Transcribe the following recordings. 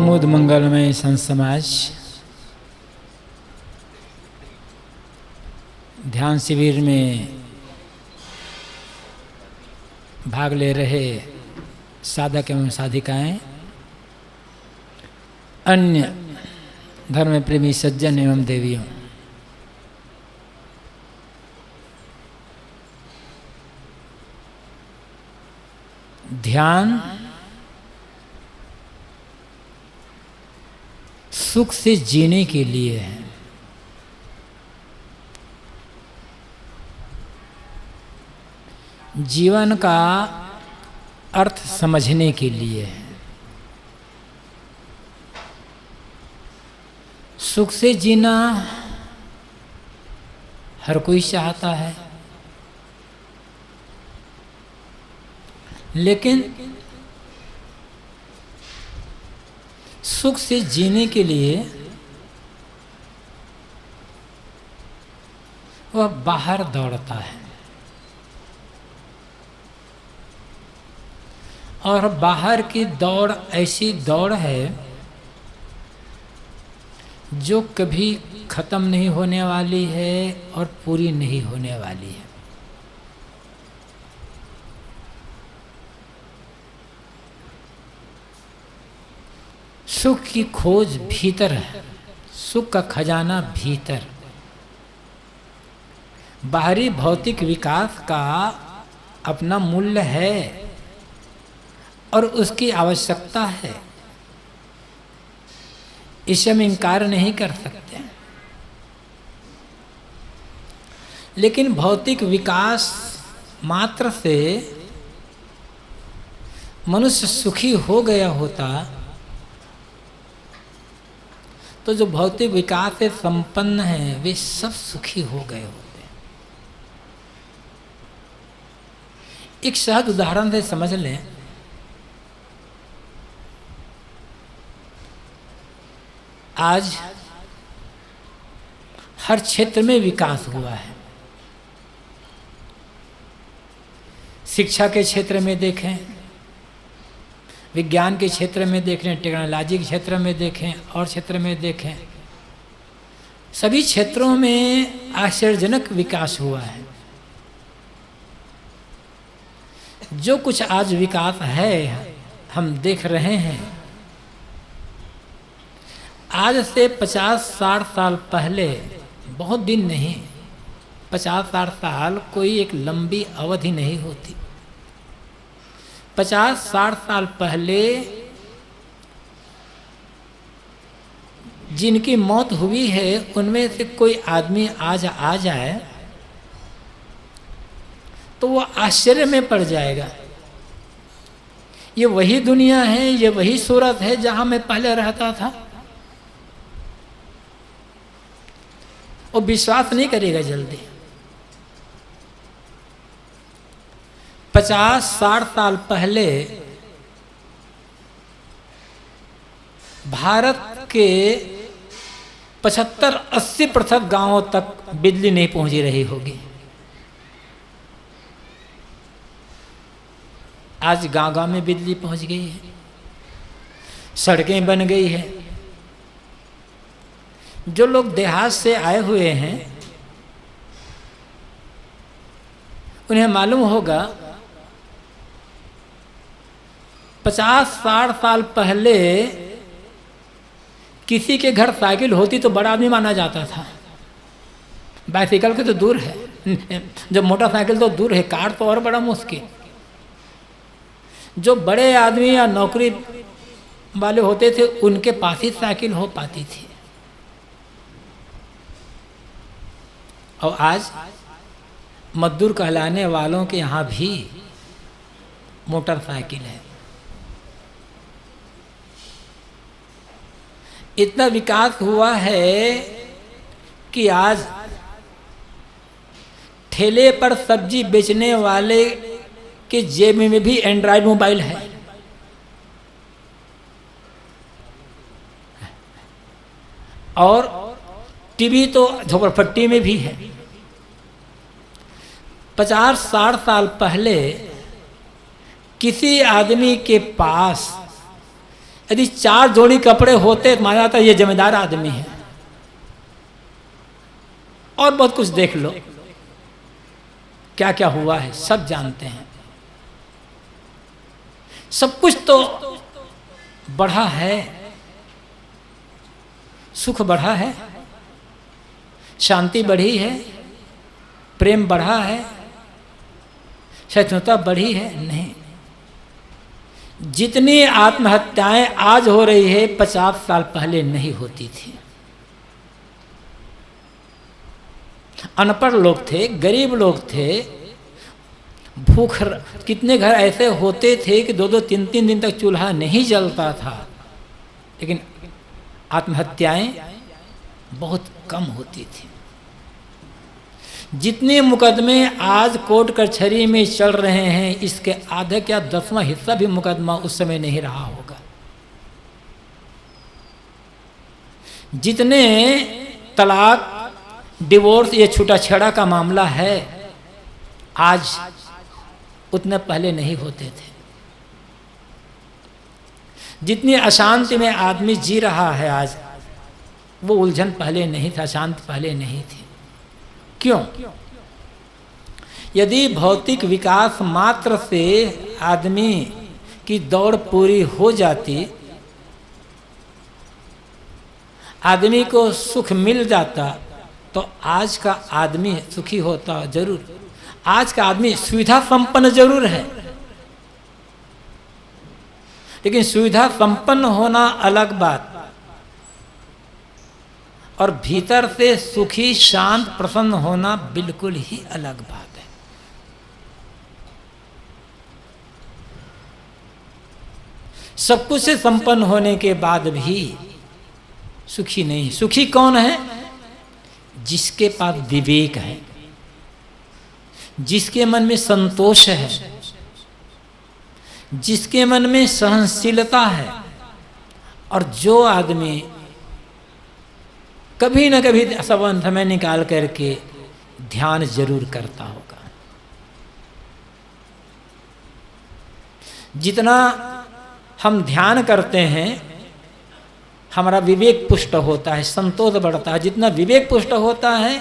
मुद मंगलमय संत समाज ध्यान शिविर में भाग ले रहे साधक एवं साधिकाएं, अन्य धर्म प्रेमी सज्जन एवं देवियों, ध्यान सुख से जीने के लिए है। जीवन का अर्थ समझने के लिए है। सुख से जीना हर कोई चाहता है, लेकिन सुख से जीने के लिए वह बाहर दौड़ता है, और बाहर की दौड़ ऐसी दौड़ है जो कभी खत्म नहीं होने वाली है और पूरी नहीं होने वाली है। सुख की खोज भीतर है, सुख का खजाना भीतर। बाहरी भौतिक विकास का अपना मूल्य है और उसकी आवश्यकता है, इसे हम इनकार नहीं कर सकते। लेकिन भौतिक विकास मात्र से मनुष्य सुखी हो गया होता तो जो भौतिक विकास से संपन्न है वे सब सुखी हो गए होते। एक सहज उदाहरण से समझ लें। आज हर क्षेत्र में विकास हुआ है। शिक्षा के क्षेत्र में देखें, विज्ञान के क्षेत्र में देखें, टेक्नोलॉजी के क्षेत्र में देखें और क्षेत्र में देखें, सभी क्षेत्रों में आश्चर्यजनक विकास हुआ है। जो कुछ आज विकास है हम देख रहे हैं, आज से 50-60 साल पहले, बहुत दिन नहीं, 50-60 साल कोई एक लंबी अवधि नहीं होती। 50-60 साल पहले जिनकी मौत हुई है उनमें से कोई आदमी आज आ जाए तो वो आश्चर्य में पड़ जाएगा। ये वही दुनिया है, ये वही सूरत है जहां मैं पहले रहता था। वो विश्वास नहीं करेगा जल्दी। 50-60 साल पहले भारत के 75-80% गांवों तक बिजली नहीं पहुंची रही होगी। आज गांव-गांव में बिजली पहुंच गई है, सड़कें बन गई है। जो लोग देहात से आए हुए हैं उन्हें मालूम होगा 50-60 साल पहले किसी के घर साइकिल होती तो बड़ा आदमी माना जाता था। बाइसिकल के तो दूर है, जब मोटरसाइकिल तो दूर है, कार तो और बड़ा मुश्किल। जो बड़े आदमी या नौकरी वाले होते थे उनके पास ही साइकिल हो पाती थी। और आज मजदूर कहलाने वालों के यहाँ भी मोटरसाइकिल है। इतना विकास हुआ है कि आज ठेले पर सब्जी बेचने वाले के जेब में भी एंड्रॉयड मोबाइल है। और टीवी तो झोपड़पट्टी में भी है। 50-60 साल पहले किसी आदमी के पास यदि 4 जोड़ी कपड़े होते तो माना जाता ये जमींदार आदमी है। और बहुत कुछ देख लो क्या क्या हुआ है, सब जानते हैं। सब कुछ तो बढ़ा है, सुख बढ़ा है, शांति बढ़ी है, प्रेम बढ़ा है, सहिष्णुता बढ़ी है? नहीं। जितनी आत्महत्याएं आज हो रही है 50 साल पहले नहीं होती थी। अनपढ़ लोग थे, गरीब लोग थे, भूख, कितने घर ऐसे होते थे कि 2-2, 3-3 दिन तक चूल्हा नहीं जलता था, लेकिन आत्महत्याएं बहुत कम होती थी। जितने मुकदमे आज कोर्ट कचहरी में चल रहे हैं, इसके आधे क्या 10वां हिस्सा भी मुकदमा उस समय नहीं रहा होगा। जितने तलाक, डिवोर्स, ये छूटा-छेड़ा का मामला है, आज उतने पहले नहीं होते थे। जितनी अशांति में आदमी जी रहा है आज, वो उलझन पहले नहीं था, अशांति पहले नहीं थी। क्यों? यदि भौतिक विकास मात्र से आदमी की दौड़ पूरी हो जाती, आदमी को सुख मिल जाता, तो आज का आदमी सुखी होता जरूर। आज का आदमी सुविधा संपन्न जरूर है, लेकिन सुविधा संपन्न होना अलग बात, और भीतर से सुखी, शांत, प्रसन्न होना बिल्कुल ही अलग बात है। सब कुछ से संपन्न होने के बाद भी सुखी नहीं। सुखी कौन है? जिसके पास विवेक है, जिसके मन में संतोष है, जिसके मन में सहनशीलता है, और जो आदमी कभी न कभी समय निकाल करके ध्यान जरूर करता होगा। जितना हम ध्यान करते हैं, हमारा विवेक पुष्ट होता है, संतोष बढ़ता है। जितना विवेक पुष्ट होता है,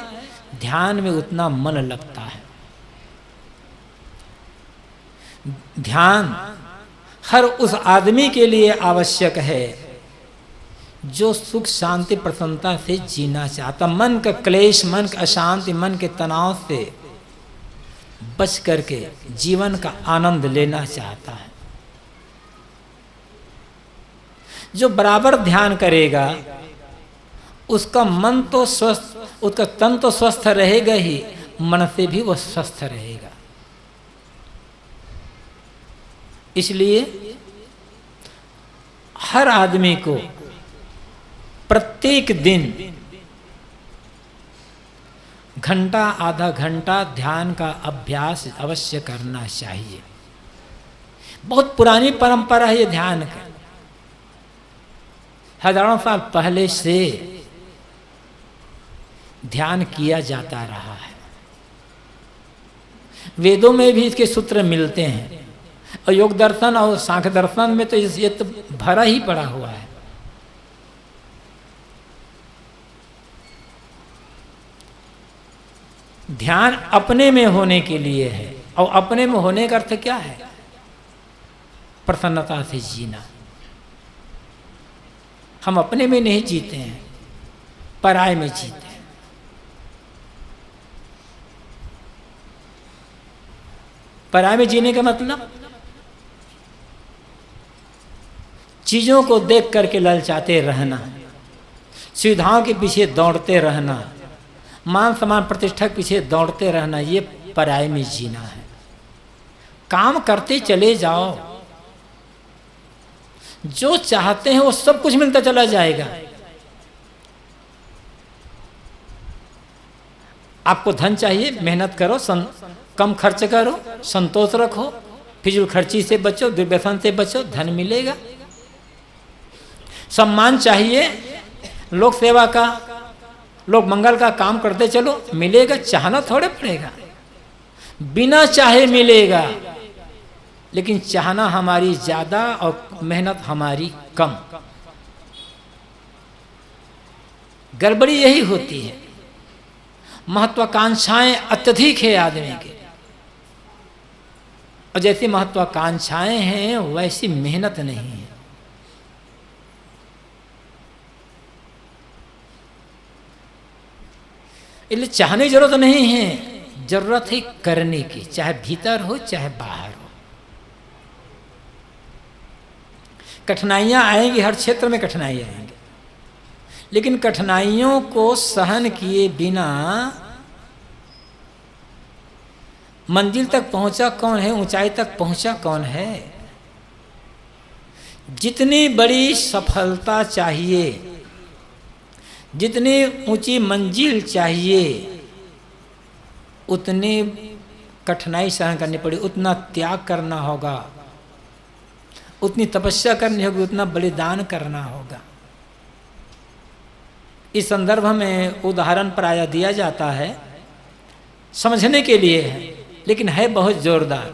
ध्यान में उतना मन लगता है। ध्यान हर उस आदमी के लिए आवश्यक है जो सुख, शांति, प्रसन्नता से जीना चाहता, मन का क्लेश, मन का अशांति, मन के तनाव से बच करके जीवन का आनंद लेना चाहता है। जो बराबर ध्यान करेगा, उसका मन तो स्वस्थ, उसका तन तो स्वस्थ रहेगा ही, मन से भी वह स्वस्थ रहेगा। इसलिए हर आदमी को प्रत्येक दिन घंटा, आधा घंटा ध्यान का अभ्यास अवश्य करना चाहिए। बहुत पुरानी परंपरा है ये ध्यान का, हजारों साल पहले से ध्यान किया जाता रहा है। वेदों में भी इसके सूत्र मिलते हैं, और योग दर्शन और सांख्य दर्शन में तो ये तो भरा ही पड़ा हुआ है। ध्यान अपने में होने के लिए है, और अपने में होने का अर्थ क्या है? प्रसन्नता से जीना। हम अपने में नहीं जीते हैं, पराये में जीते हैं। पराये में जीने का मतलब चीजों को देख करके ललचाते रहना, सुविधाओं के पीछे दौड़ते रहना, मान सम्मान प्रतिष्ठा के पीछे दौड़ते रहना, ये पराये में जीना है। काम करते चले जाओ, जो चाहते हैं वो सब कुछ मिलता चला जाएगा। आपको धन चाहिए, मेहनत करो, कम खर्च करो, संतोष रखो, फिजूल खर्ची से बचो, दुर्व्यसन से बचो, धन मिलेगा। सम्मान चाहिए, लोक सेवा का, लोक मंगल का काम करते चलो, मिलेगा। चाहना थोड़े पड़ेगा, बिना चाहे मिलेगा, लेकिन चाहना हमारी ज्यादा और मेहनत हमारी कम। गड़बड़ी यही होती है, महत्वाकांक्षाएं अत्यधिक है आदमी के, और जैसी महत्वाकांक्षाएं हैं वैसी मेहनत नहीं है। इसलिए चाहने की जरूरत नहीं है, जरूरत है करने की, चाहे भीतर हो चाहे बाहर हो। कठिनाइयां आएंगी, हर क्षेत्र में कठिनाई आएंगी, लेकिन कठिनाइयों को सहन किए बिना मंजिल तक पहुंचा कौन है, ऊंचाई तक पहुंचा कौन है। जितनी बड़ी सफलता चाहिए, जितनी ऊंची मंजिल चाहिए, उतनी कठिनाई सहन करनी पड़ी, उतना त्याग करना होगा, उतनी तपस्या करनी होगी, उतना बलिदान करना होगा। इस संदर्भ में उदाहरण प्रायः दिया जाता है, समझने के लिए है, लेकिन है बहुत जोरदार।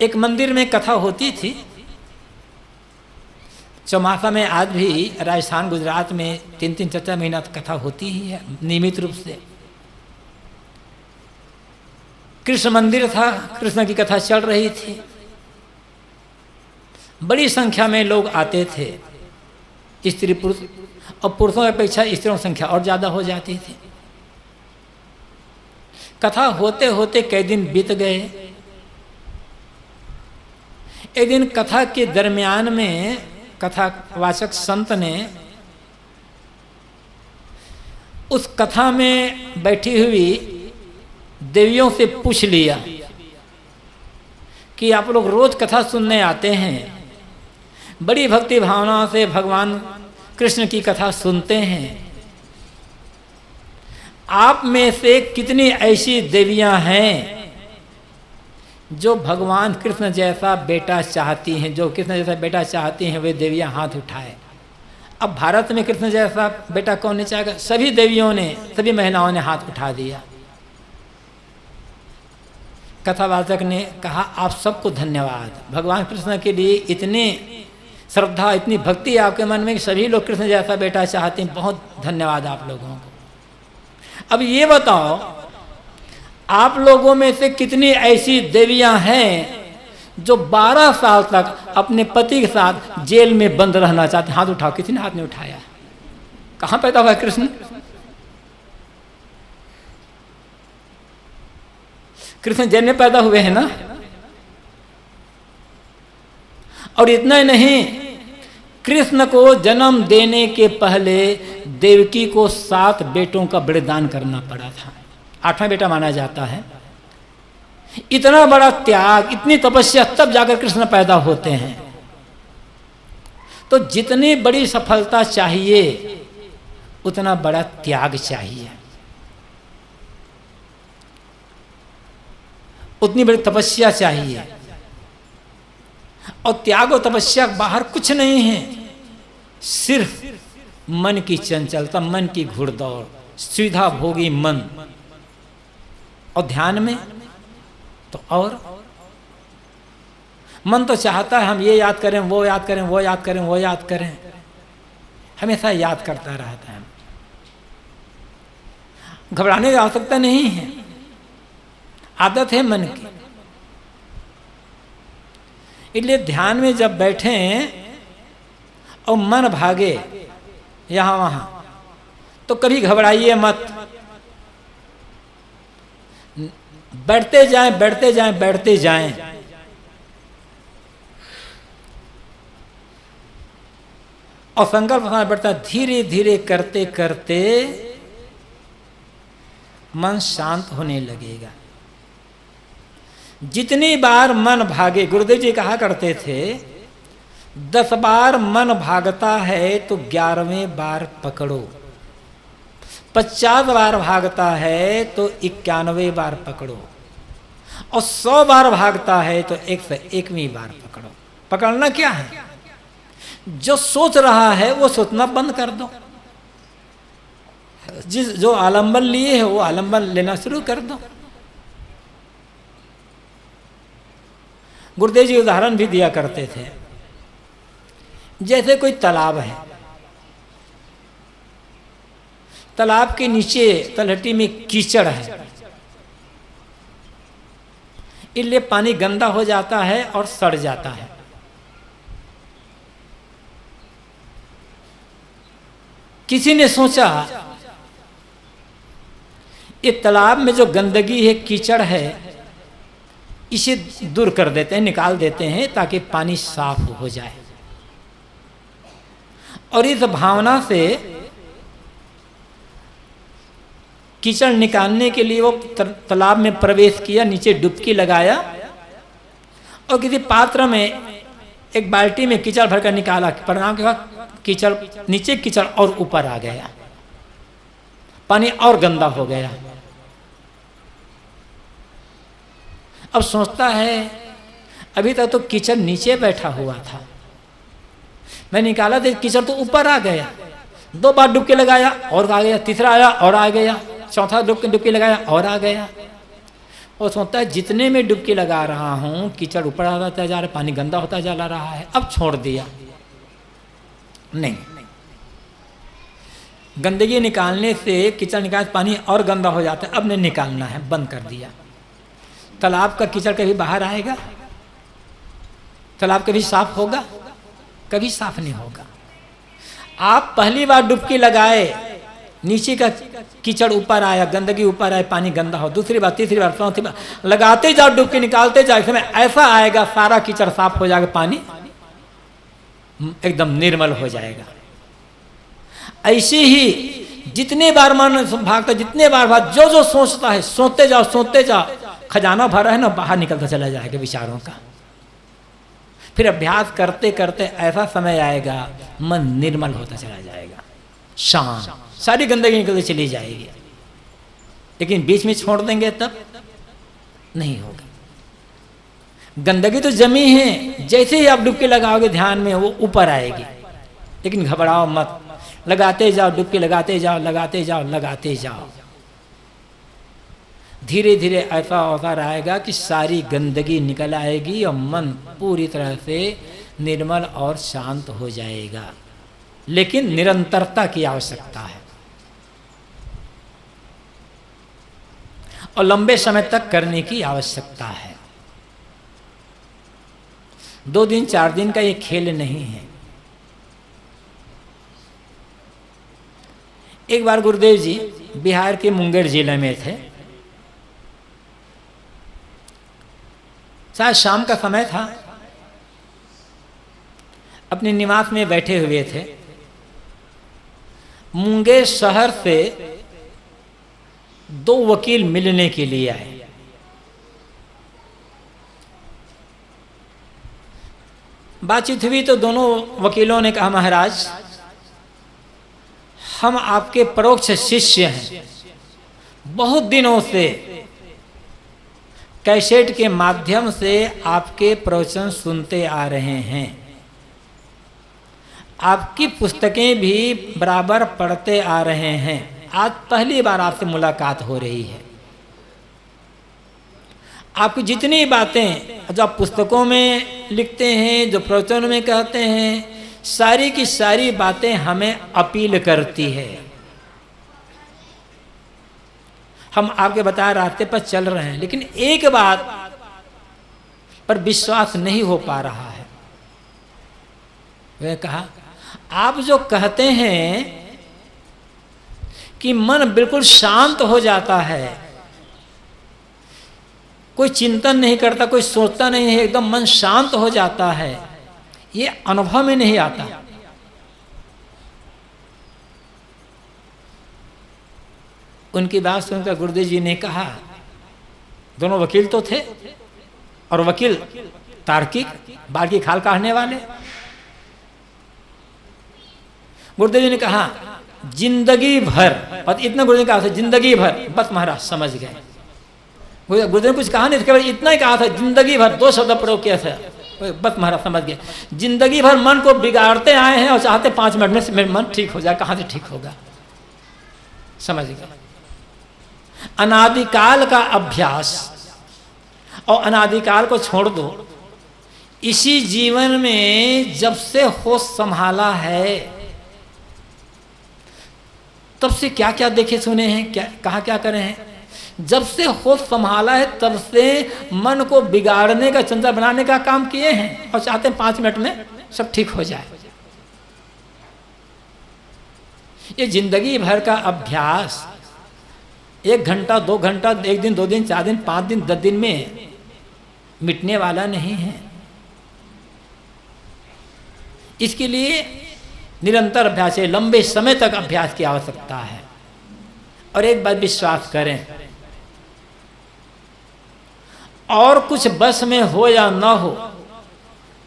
एक मंदिर में कथा होती थी, चौमासा में आज भी राजस्थान गुजरात में 3-3 4-4 महीना कथा होती ही है नियमित रूप से। कृष्ण मंदिर था, कृष्ण की कथा चल रही थी, बड़ी संख्या में लोग आते थे, स्त्री पुरुष, और पुरुषों की अपेक्षा स्त्रियों की संख्या और ज़्यादा हो जाती थी। कथा होते होते कई दिन बीत गए। एक दिन कथा के दरमियान में कथावाचक संत ने उस कथा में बैठी हुई देवियों से पूछ लिया कि आप लोग रोज कथा सुनने आते हैं, बड़ी भक्ति भावना से भगवान कृष्ण की कथा सुनते हैं, आप में से कितनी ऐसी देवियां हैं जो भगवान कृष्ण जैसा बेटा चाहती हैं, जो कृष्ण जैसा बेटा चाहती हैं, वे देवियां हाथ उठाए। अब भारत में कृष्ण जैसा बेटा कौन नहीं चाहेगा? सभी देवियों ने, सभी महिलाओं ने हाथ उठा दिया। कथावाचक ने कहा, आप सबको धन्यवाद, भगवान कृष्ण के लिए इतनी श्रद्धा, इतनी भक्ति आपके मन में कि सभी लोग कृष्ण जैसा बेटा चाहते हैं, बहुत धन्यवाद आप लोगों को। अब ये बताओ, आप लोगों में से कितनी ऐसी देवियां हैं जो 12 साल तक अपने पति के साथ जेल में बंद रहना चाहते? हाथ उठाओ। किसी ने हाथ नहीं उठाया। कहां पैदा हुआ कृष्ण? कृष्ण जेल में पैदा हुए हैं ना। और इतना ही नहीं, कृष्ण को जन्म देने के पहले देवकी को 7 बेटों का बलिदान करना पड़ा था, 8वां बेटा माना जाता है। इतना बड़ा त्याग, इतनी तपस्या, तब जाकर कृष्ण पैदा होते हैं। तो जितनी बड़ी सफलता चाहिए उतना बड़ा त्याग चाहिए, उतनी बड़ी तपस्या चाहिए। और त्याग और तपस्या बाहर कुछ नहीं है, सिर्फ मन की चंचलता, मन की घुड़दौड़, सुविधा भोगी मन। और ध्यान में तो और मन तो चाहता है हम ये याद करें, वो याद करें, वो याद करें, वो याद करें, हमेशा याद करता रहता है। घबराने की आवश्यकता नहीं है, आदत है मन की। इसलिए ध्यान में जब बैठें और मन भागे यहां वहां, तो कभी घबराइए मत। बैठते जाएं, बैठते जाएं, बैठते जाएं। और संकल्प बैठता, धीरे धीरे करते करते मन शांत होने लगेगा। जितनी बार मन भागे, गुरुदेव जी कहा करते थे, 10 बार मन भागता है तो 11वें बार पकड़ो, 50 बार भागता है तो 91वें बार पकड़ो, और 100 बार भागता है तो 101वीं बार पकड़ो। पकड़ना क्या है? जो सोच रहा है वो सोचना बंद कर दो, जो आलंबन लिए है वो आलंबन लेना शुरू कर दो। गुरुदेव जी उदाहरण भी दिया करते थे। जैसे कोई तालाब है, तालाब के नीचे तलहटी में कीचड़ है, इसलिए पानी गंदा हो जाता है और सड़ जाता है। किसी ने सोचा ये तालाब में जो गंदगी है, कीचड़ है, इसे दूर कर देते हैं, निकाल देते हैं ताकि पानी साफ हो जाए। और इस भावना से कीचड़ निकालने के लिए वो तालाब में प्रवेश किया, नीचे डुबकी लगाया और किसी पात्र में एक बाल्टी में कीचड़ भरकर निकाला। परिणाम के बाद कीचड़ नीचे, कीचड़ और ऊपर आ गया, पानी और गंदा हो गया। अब सोचता है अभी तक तो कीचड़ नीचे बैठा हुआ था, मैं निकाला तो कीचड़ तो ऊपर आ गया। 2 बार डुबकी लगाया और आ गया, तीसरा आया और आ गया, चौथा डुबकी लगाया और आ गया। और सोचता है जितने में डुबकी लगा रहा हूं कीचड़ ऊपर आता जा रहा है, पानी गंदा होता जा रहा है। अब छोड़ दिया, नहीं, गंदगी निकालने से कीचड़ निकाल पानी और गंदा हो जाता है, अब नहीं निकालना है, बंद कर दिया। तालाब का कीचड़ कभी बाहर आएगा? तालाब कभी साफ होगा? कभी साफ नहीं होगा। आप पहली बार डुबकी लगाए, नीचे का कीचड़ ऊपर आया, गंदगी ऊपर आए, पानी गंदा हो, दूसरी बार, तीसरी बार, चौथी बार लगाते जाओ, डुबकी निकालते जाओ, इसमें ऐसा आएगा सारा कीचड़ साफ हो जाएगा, पानी एकदम निर्मल हो जाएगा। ऐसे ही जितने बार मन भागता, जितने बार जो जो सोचता है सोचते जाओ, खजाना भरा है ना, बाहर निकलता चला जाएगा विचारों का। फिर अभ्यास करते करते ऐसा समय आएगा मन निर्मल होता चला जाएगा, शांत, सारी गंदगी निकलती चली जाएगी। लेकिन बीच में छोड़ देंगे तब नहीं होगा। गंदगी तो जमी है, जैसे ही आप डुबकी लगाओगे ध्यान में वो ऊपर आएगी। लेकिन घबराओ मत, लगाते जाओ डुबकी, लगाते जाओ, लगाते जाओ, लगाते जाओ। धीरे धीरे ऐसा अवसर आएगा कि सारी गंदगी निकल आएगी और मन पूरी तरह से निर्मल और शांत हो जाएगा। लेकिन निरंतरता की आवश्यकता है और लंबे समय तक करने की आवश्यकता है। 2 दिन 4 दिन का ये खेल नहीं है। एक बार गुरुदेव जी बिहार के मुंगेर जिले में थे, शायद शाम का समय था, अपने निवास में बैठे हुए थे। मुंगेर शहर से 2 वकील मिलने के लिए आए। बातचीत हुई तो दोनों वकीलों ने कहा, महाराज हम आपके परोक्ष शिष्य हैं, बहुत दिनों से कैसेट के माध्यम से आपके प्रवचन सुनते आ रहे हैं, आपकी पुस्तकें भी बराबर पढ़ते आ रहे हैं। आज पहली बार आपसे मुलाकात हो रही है। आपकी जितनी बातें जो आप पुस्तकों में लिखते हैं, जो प्रवचन में कहते हैं, सारी की सारी बातें हमें अपील करती है। हम आपके बताए रास्ते पर चल रहे हैं, लेकिन एक बात पर विश्वास नहीं हो पा रहा है। वह कहा, आप जो कहते हैं कि मन बिल्कुल शांत हो जाता है, कोई चिंतन नहीं करता, कोई सोचता नहीं है, एकदम मन शांत हो जाता है, ये अनुभव में नहीं आता। उनकी बात सुनकर गुरुदेव जी ने कहा, दोनों वकील तो थे और वकील तार्किक, बाल की खाल काटने वाले। गुरुदेव जी ने कहा जिंदगी भर, और इतना गुरुदेव ने कहा था जिंदगी भर, बस महाराज समझ गए। गुरुदेव ने कुछ कहा नहीं, इसके बाद इतना ही कहा था जिंदगी भर, 2 शब्द प्रयोग किया था, बस महाराज समझ गए। जिंदगी भर मन को बिगाड़ते आए हैं और चाहते 5 मिनट में मन ठीक हो जाए। कहां से ठीक होगा, समझ गए। अनादिकाल का अभ्यास और अनादिकाल को छोड़ दो, इसी जीवन में जब से होश संभाला है तब से क्या क्या देखे सुने हैं, क्या कहाँ क्या करे हैं। जब से होश संभाला है तब से मन को बिगाड़ने का, चंचल बनाने का काम किए हैं और चाहते हैं 5 मिनट में सब ठीक हो जाए। ये जिंदगी भर का अभ्यास 1 घंटा 2 घंटा, 1 दिन 2 दिन 4 दिन 5 दिन 10 दिन में मिटने वाला नहीं है। इसके लिए निरंतर अभ्यास है, लंबे समय तक अभ्यास की आवश्यकता है। और एक बात विश्वास करें, और कुछ बस में हो या ना हो,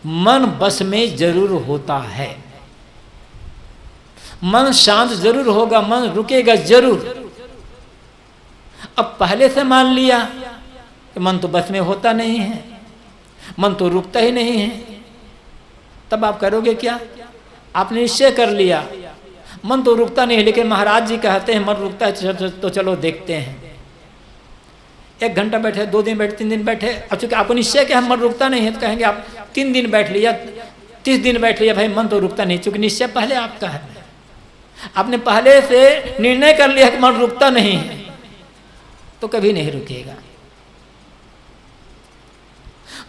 मन बस में जरूर होता है। मन शांत जरूर होगा, मन रुकेगा जरूर। अब पहले से मान लिया कि मन तो बस में होता नहीं है, मन तो रुकता ही नहीं है, तब आप करोगे क्या? आपने निश्चय कर लिया मन तो रुकता नहीं है, लेकिन महाराज जी कहते हैं मन रुकता है, तो चलो देखते हैं। 1 घंटा बैठे, 2 दिन बैठे, 3 दिन बैठे, अब चूंकि आपको निश्चय कि हम मन रुकता नहीं है तो कहेंगे आप 3 दिन बैठ लिया, 30 दिन बैठ लिया, भाई मन तो रुकता नहीं, चूंकि निश्चय पहले आपका है, आपने पहले से निर्णय कर लिया कि मन रुकता नहीं है, तो कभी नहीं रुकेगा।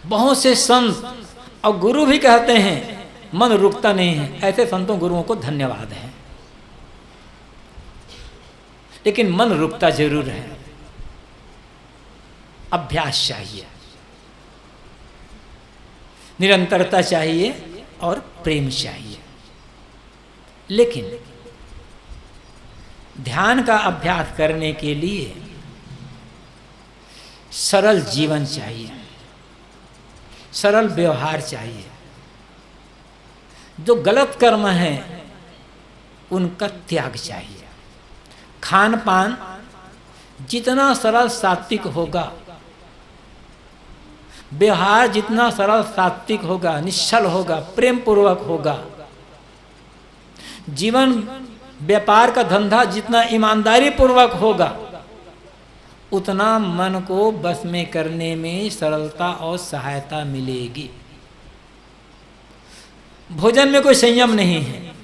बहुत से संत और गुरु भी कहते हैं मन रुकता नहीं है, ऐसे संतों गुरुओं को धन्यवाद है। लेकिन मन रुकता जरूर है। अभ्यास चाहिए, निरंतरता चाहिए और प्रेम चाहिए। लेकिन ध्यान का अभ्यास करने के लिए सरल जीवन चाहिए, सरल व्यवहार चाहिए। जो गलत कर्म है उनका त्याग चाहिए। खान पान जितना सरल सात्विक होगा, व्यवहार जितना सरल सात्विक होगा, निश्चल होगा, प्रेम पूर्वक होगा, जीवन व्यापार का धंधा जितना ईमानदारी पूर्वक होगा, उतना मन को बस में करने में सरलता और सहायता मिलेगी। भोजन में कोई संयम नहीं है।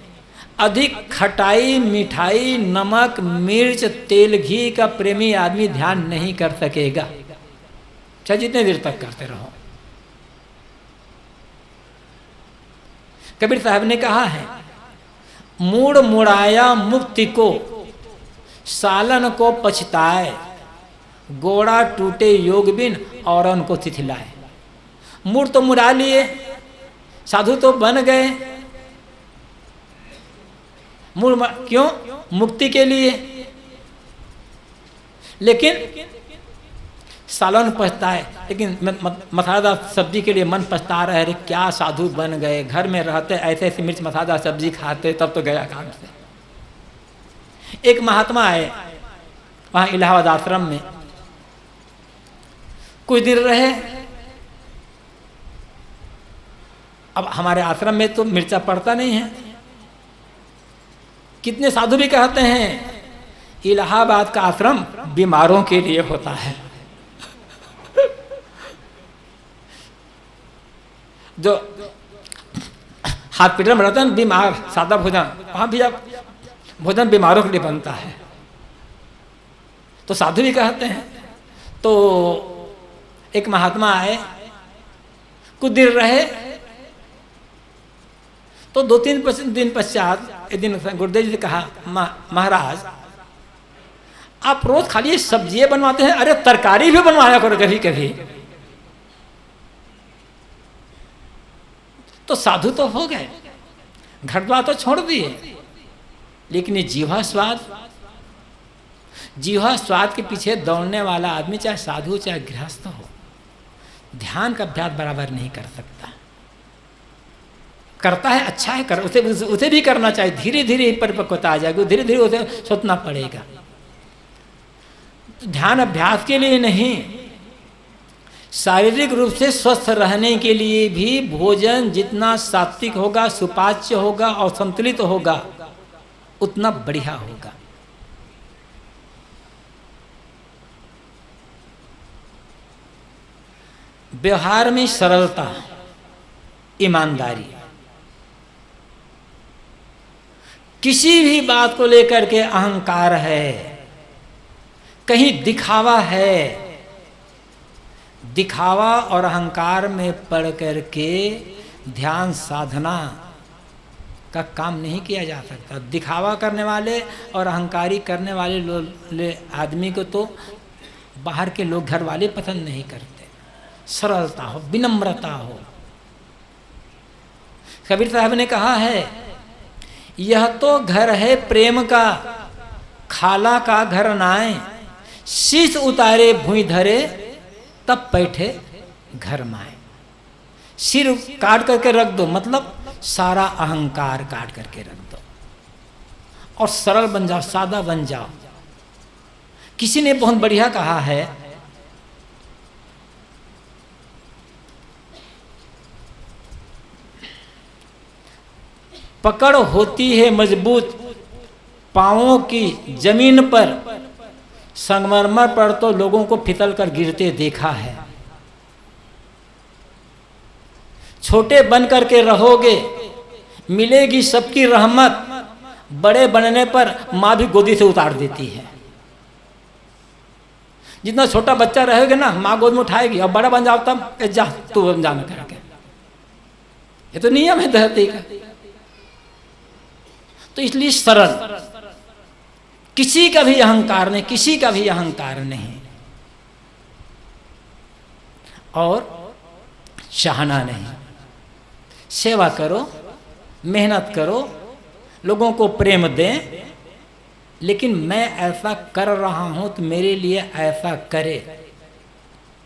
अधिक खटाई, मिठाई, नमक, मिर्च, तेल, घी का प्रेमी आदमी ध्यान नहीं कर सकेगा, चाहे जितने देर तक करते रहो। कबीर साहब ने कहा है, मूड मुड़ाया मुक्ति को, सालन को पछताए, गोड़ा टूटे योग बिन और उनको तिथिलाए। मूड तो मुड़ा लिए, साधु तो बन गए, मूड क्यों? मुक्ति के लिए। लेकिन सालन पछताए, लेकिन मसालेदार सब्जी के लिए मन पछता रहे, अरे क्या साधु बन गए, घर में रहते ऐसे ऐसे मिर्च मसालेदार सब्जी खाते, तब तो गया काम से। एक महात्मा आए वहाँ इलाहाबाद आश्रम में, कुछ दिन रहे। अब हमारे आश्रम में तो मिर्चा पड़ता नहीं है। कितने साधु भी कहते हैं इलाहाबाद का आश्रम बीमारों के लिए होता है। जो हॉस्पिटल में रहते हैं बीमार, सादा भोजन, वहां भी अब भोजन बीमारों के लिए बनता है, तो साधु भी कहते हैं। तो एक महात्मा आए, कुछ दिन रहे, तो 2-3 दिन पश्चात एक दिन गुरुदेव जी ने कहा, महाराज आप रोज खाली सब्जियां बनवाते हैं, अरे तरकारी भी बनवाया करो कभी कभी। तो साधु तो हो गए, घर द्वार तो छोड़ दिए, लेकिन ये जीवा स्वाद के पीछे दौड़ने वाला आदमी, चाहे साधु चाहे गृहस्थ हो, ध्यान का अभ्यास बराबर नहीं कर सकता। करता है अच्छा है, उसे भी करना चाहिए, धीरे धीरे परिपक्वता आ जाएगी, धीरे धीरे उसे सोचना पड़ेगा। ध्यान अभ्यास के लिए नहीं, शारीरिक रूप से स्वस्थ रहने के लिए भी भोजन जितना सात्विक होगा, सुपाच्य होगा और संतुलित होगा, उतना बढ़िया होगा। व्यवहार में सरलता, ईमानदारी। किसी भी बात को लेकर के अहंकार है, कहीं दिखावा है, दिखावा और अहंकार में पड़ करके ध्यान साधना का काम नहीं किया जा सकता। दिखावा करने वाले और अहंकारी करने वाले आदमी को तो बाहर के लोग, घर वाले पसंद नहीं करते। सरलता हो, विनम्रता हो। कबीर साहब ने कहा है, यह तो घर है प्रेम का, खाला का घर नाए, शीश उतारे भूई धरे, तब बैठे घर माए। सिर काट करके रख दो, मतलब सारा अहंकार काट करके रख दो और सरल बन जाओ, सादा बन जाओ। किसी ने बहुत बढ़िया कहा है, पकड़ होती है मजबूत पांवों की जमीन पर, संगमरमर पर तो लोगों को फिसल कर गिरते देखा है। छोटे बन करके रहोगे, मिलेगी सबकी रहमत, बड़े बनने पर माँ भी गोदी से उतार देती है। जितना छोटा बच्चा रहेगा ना, माँ गोद में उठाएगी, और बड़ा बन जाओ तब जा तू बन जाना करके। ये तो नियम है धरती का। तो इसलिए सरल, किसी का भी अहंकार नहीं, किसी का भी अहंकार नहीं, और चाहना नहीं। सेवा करो, मेहनत करो, लोगों को प्रेम दें, लेकिन मैं ऐसा कर रहा हूं तो मेरे लिए ऐसा करे।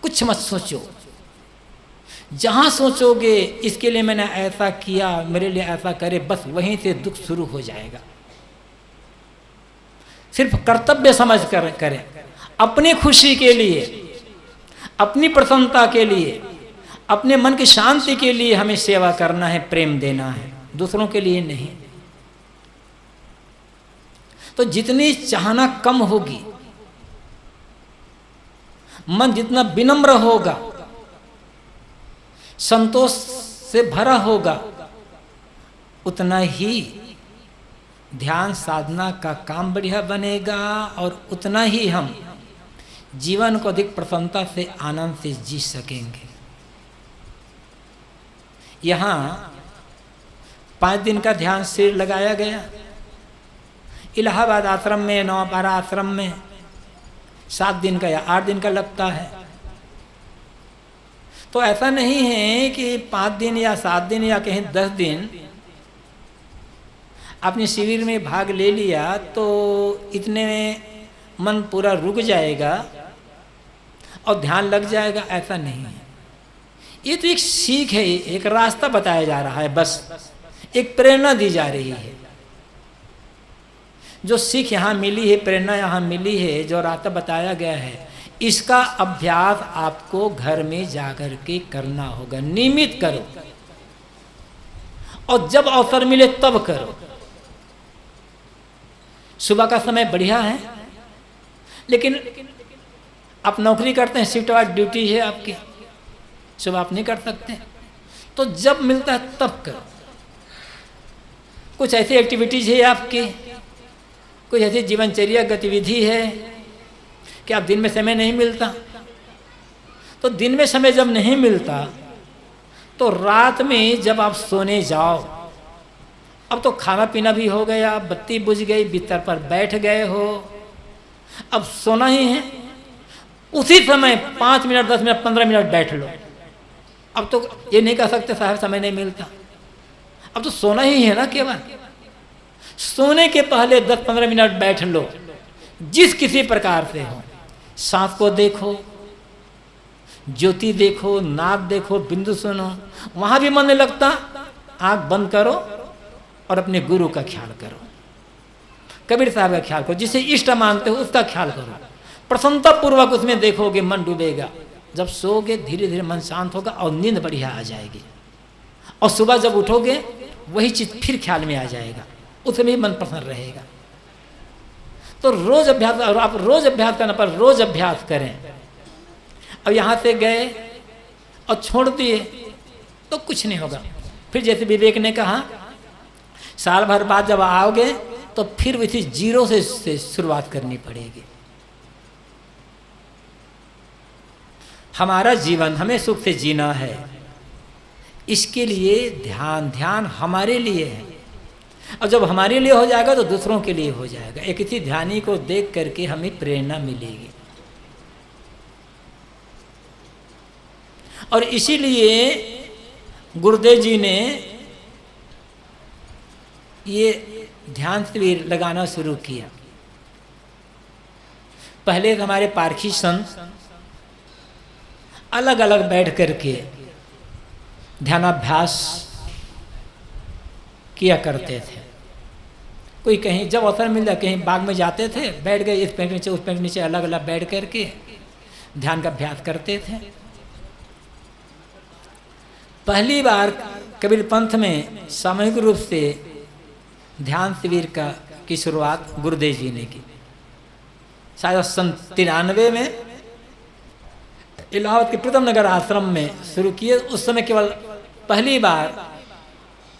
कुछ मत सोचो, जहां सोचोगे इसके लिए मैंने ऐसा किया, मेरे लिए ऐसा करे, बस वहीं से दुख शुरू हो जाएगा। सिर्फ कर्तव्य समझ कर करें, अपनी खुशी के लिए, अपनी प्रसन्नता के लिए, अपने मन की शांति के लिए हमें सेवा करना है, प्रेम देना है, दूसरों के लिए नहीं। तो जितनी चाहना कम होगी, मन जितना विनम्र होगा, संतोष से भरा होगा, उतना ही ध्यान साधना का काम बढ़िया बनेगा, और उतना ही हम जीवन को अधिक प्रसन्नता से, आनंद से जी सकेंगे। यहाँ 5 दिन का ध्यान शिविर लगाया गया। इलाहाबाद आश्रम में, नवापारा आश्रम में 7 दिन का या 8 दिन का लगता है। तो ऐसा नहीं है कि 5 दिन या 7 दिन या कहीं 10 दिन आपने शिविर में भाग ले लिया तो इतने में मन पूरा रुक जाएगा और ध्यान लग जाएगा, ऐसा नहीं है। ये तो एक सीख है, एक रास्ता बताया जा रहा है, बस एक प्रेरणा दी जा रही है। जो सीख यहाँ मिली है, प्रेरणा यहाँ मिली है, जो रास्ता बताया गया है, इसका अभ्यास आपको घर में जाकर के करना होगा। नियमित करो और जब अवसर मिले तब करो। सुबह का समय बढ़िया है, लेकिन आप नौकरी करते हैं, शिफ्ट वाइज ड्यूटी है आपकी, सुबह आप नहीं कर सकते, तो जब मिलता है तब करो। कुछ ऐसी एक्टिविटीज है आपकी, कुछ ऐसी जीवनचर्या गतिविधि है कि आप दिन में समय नहीं मिलता, तो दिन में समय जब नहीं मिलता तो रात में जब आप सोने जाओ, अब तो खाना पीना भी हो गया, बत्ती बुझ गई, बिस्तर पर बैठ गए हो, अब सोना ही है, उसी समय 5 मिनट 10 मिनट 15 मिनट बैठ लो। अब तो ये नहीं कह सकते साहब समय नहीं मिलता, अब तो सोना ही है ना केवल। सोने के पहले 10-15 मिनट बैठ लो, जिस किसी प्रकार से हो। सांस को देखो, ज्योति देखो, नाक देखो, बिंदु सुनो, वहां भी मन नहीं लगता, आंख बंद करो और अपने गुरु का ख्याल करो, कबीर साहब का ख्याल करो, जिसे इष्ट मानते हो उसका ख्याल करो। प्रसन्नता पूर्वक उसमें देखोगे, मन डूबेगा। जब सोओगे धीरे धीरे मन शांत होगा और नींद बढ़िया आ जाएगी, और सुबह जब उठोगे वही चीज फिर ख्याल में आ जाएगा, उसमें भी मन प्रसन्न रहेगा। तो रोज अभ्यास, और आप रोज अभ्यास करना, पर रोज अभ्यास करें। अब यहाँ से गए और छोड़ दिए, तो कुछ नहीं होगा। फिर जैसे विवेक ने कहा, साल भर बाद जब आओगे तो फिर वैसे जीरो से शुरुआत करनी पड़ेगी। हमारा जीवन हमें सुख से जीना है, इसके लिए ध्यान हमारे लिए है। और जब हमारे लिए हो जाएगा तो दूसरों के लिए हो जाएगा। एक किसी ध्यानी को देख करके हमें प्रेरणा मिलेगी। और इसीलिए गुरुदेव जी ने ये ध्यान शिविर लगाना शुरू किया। पहले हमारे पारखी संत अलग अलग बैठ करके ध्यानाभ्यास किया करते थे। कोई कहीं जब अवसर मिल जाए कहीं बाग में जाते थे, बैठ गए इस पेड़ के नीचे उस पेड़ के नीचे अलग अलग बैठ करके ध्यान का अभ्यास करते थे। पहली बार कबीर पंथ में सामूहिक रूप से ध्यान शिविर की शुरुआत गुरुदेव जी ने की। शायद 93 में इलाहाबाद के प्रीतम नगर आश्रम में शुरू किए। उस समय केवल पहली बार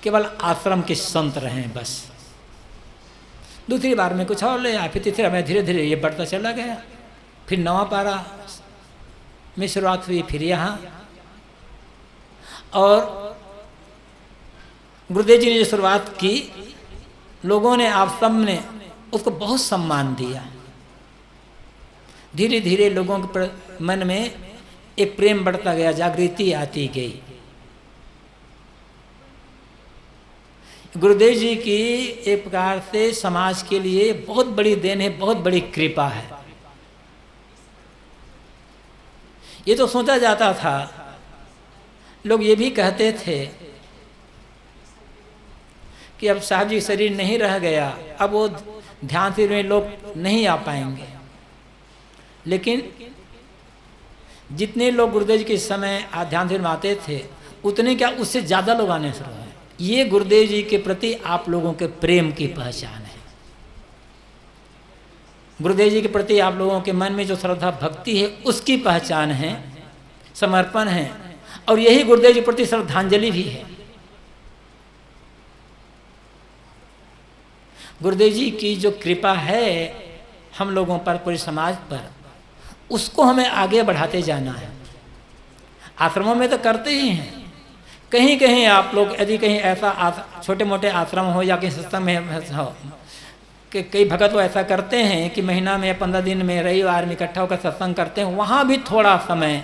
केवल आश्रम के संत रहे बस। दूसरी बार में कुछ और ले आया, फिर तीसरी बार धीरे धीरे ये बढ़ता चला गया। फिर नवा पारा में शुरुआत हुई, फिर यहाँ। और गुरुदेव जी ने जो शुरुआत की, लोगों ने, आप सब ने उसको बहुत सम्मान दिया। धीरे धीरे लोगों के मन में एक प्रेम बढ़ता गया, जागृति आती गई। गुरुदेव जी की एक प्रकार से समाज के लिए बहुत बड़ी देन है, बहुत बड़ी कृपा है। ये तो सोचा जाता था, लोग ये भी कहते थे कि अब साहब जी शरीर नहीं रह गया, अब वो ध्यान शिविर में लोग नहीं आ पाएंगे। लेकिन जितने लोग गुरुदेव जी के समय ध्यान शिविर में आते थे, उतने क्या उससे ज़्यादा लोग आने शुरू हुए। ये गुरुदेव जी के प्रति आप लोगों के प्रेम की पहचान है। गुरुदेव जी के प्रति आप लोगों के मन में जो श्रद्धा भक्ति है, उसकी पहचान है, समर्पण है। और यही गुरुदेव जी के प्रति श्रद्धांजलि भी है। गुरुदेव जी की जो कृपा है हम लोगों पर, पूरे समाज पर, उसको हमें आगे बढ़ाते जाना है। आश्रमों में तो करते ही हैं, कहीं कहीं आप लोग यदि कहीं ऐसा छोटे मोटे आश्रम हो या कहीं सत्संग में हो कि कई भगत वो ऐसा करते हैं कि महीना में 15 दिन में रविवार में इकट्ठा होकर सत्संग करते हैं, वहाँ भी थोड़ा समय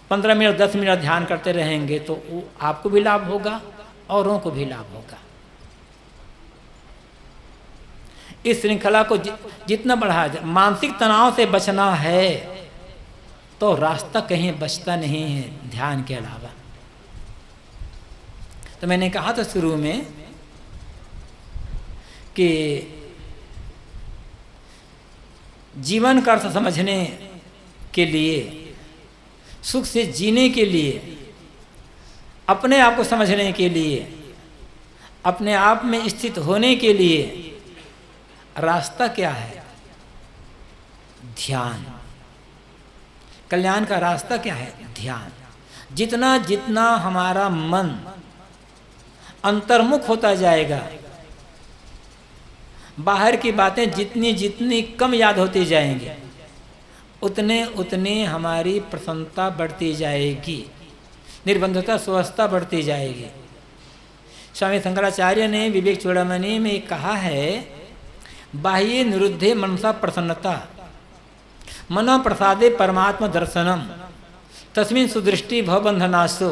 15 मिनट 10 मिनट ध्यान करते रहेंगे तो आपको भी लाभ होगा, औरों को भी लाभ होगा। इस श्रृंखला को जितना बढ़ाया जाए। मानसिक तनाव से बचना है तो रास्ता कहीं बचता नहीं है ध्यान के अलावा। तो मैंने कहा था शुरू में कि जीवन का अर्थ समझने के लिए, सुख से जीने के लिए, अपने आप को समझने के लिए, अपने आप में स्थित होने के लिए रास्ता क्या है? ध्यान। कल्याण का रास्ता क्या है? ध्यान। जितना जितना हमारा मन अंतर्मुख होता जाएगा, बाहर की बातें जितनी जितनी कम याद होती जाएंगी, उतने उतनी हमारी प्रसन्नता बढ़ती जाएगी, निर्बंधता स्वस्थता बढ़ती जाएगी। स्वामी शंकराचार्य ने विवेक चूड़ामणि में कहा है, बाह्य निरुद्धे मनसा प्रसन्नता, मना प्रसादे परमात्मा दर्शनम, तस्मिन् सुदृष्टि भवबंधनासो,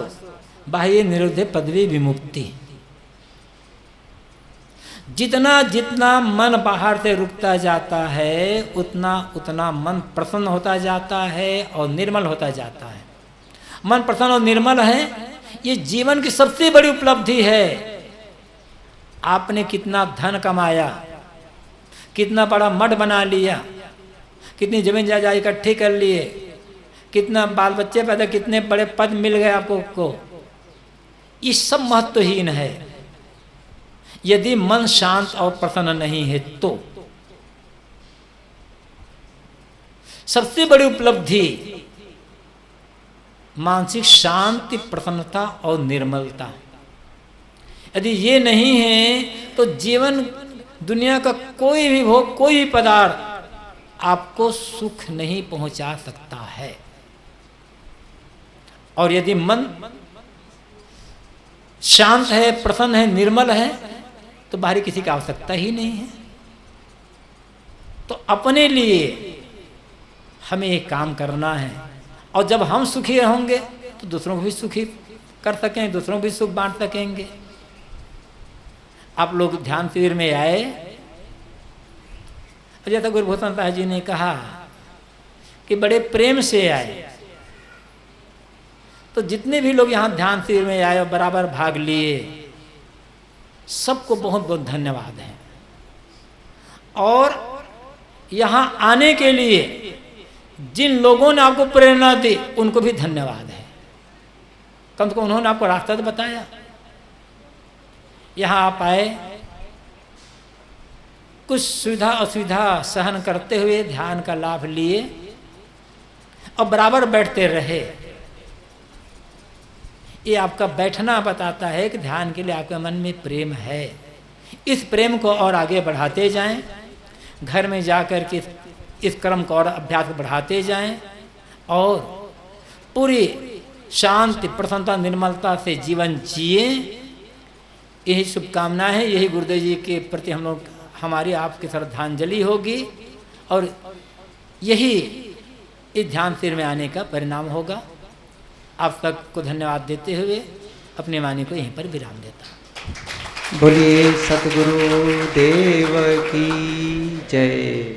बाह्य निरुद्धे पदवी विमुक्ति। जितना जितना मन बाहर से रुकता जाता है, उतना उतना मन प्रसन्न होता जाता है और निर्मल होता जाता है। मन प्रसन्न और निर्मल है, ये जीवन की सबसे बड़ी उपलब्धि है। आपने कितना धन कमाया, कितना बड़ा मठ बना लिया, कितनी जमीन जायदाद इकट्ठी कर लिए, कितना बाल बच्चे पैदा, कितने बड़े पद मिल गए आपको, ये सब महत्वहीन है यदि मन शांत और प्रसन्न नहीं है तो। सबसे बड़ी उपलब्धि मानसिक शांति, प्रसन्नता और निर्मलता। यदि ये नहीं है तो जीवन, दुनिया का कोई भी भोग, कोई भी पदार्थ आपको सुख नहीं पहुंचा सकता है। और यदि मन शांत है, प्रसन्न है, निर्मल है, तो बाहरी किसी की आवश्यकता ही नहीं है। तो अपने लिए हमें एक काम करना है, और जब हम सुखी होंगे तो दूसरों को भी सुखी कर सकें, दूसरों को भी सुख बांट सकेंगे। आप लोग ध्यान शिविर में आए, जैसा गुरुभूषण साहब जी ने कहा कि बड़े प्रेम से आए, तो जितने भी लोग यहाँ ध्यान शिविर में आए और बराबर भाग लिए, सबको बहुत बहुत धन्यवाद है। और यहाँ आने के लिए जिन लोगों ने आपको प्रेरणा दी, उनको भी धन्यवाद है। कम से कम उन्होंने आपको रास्ता तो बताया। यहाँ आप आए, कुछ सुविधा असुविधा सहन करते हुए ध्यान का लाभ लिए और बराबर बैठते रहे। ये आपका बैठना बताता है कि ध्यान के लिए आपके मन में प्रेम है। इस प्रेम को और आगे बढ़ाते जाएं, घर में जाकर के इस क्रम को और अभ्यास को बढ़ाते जाएं, और पूरी शांति, प्रसन्नता, निर्मलता से जीवन जिए। यही शुभकामना है, यही गुरुदेव जी के प्रति हम लोग, हमारी आपकी श्रद्धांजलि होगी, और यही इस ध्यान शिविर में आने का परिणाम होगा। आप सबको धन्यवाद देते हुए अपनी वाणी को यहीं पर विराम देता हूँ। बोलिए सतगुरु देव की जय।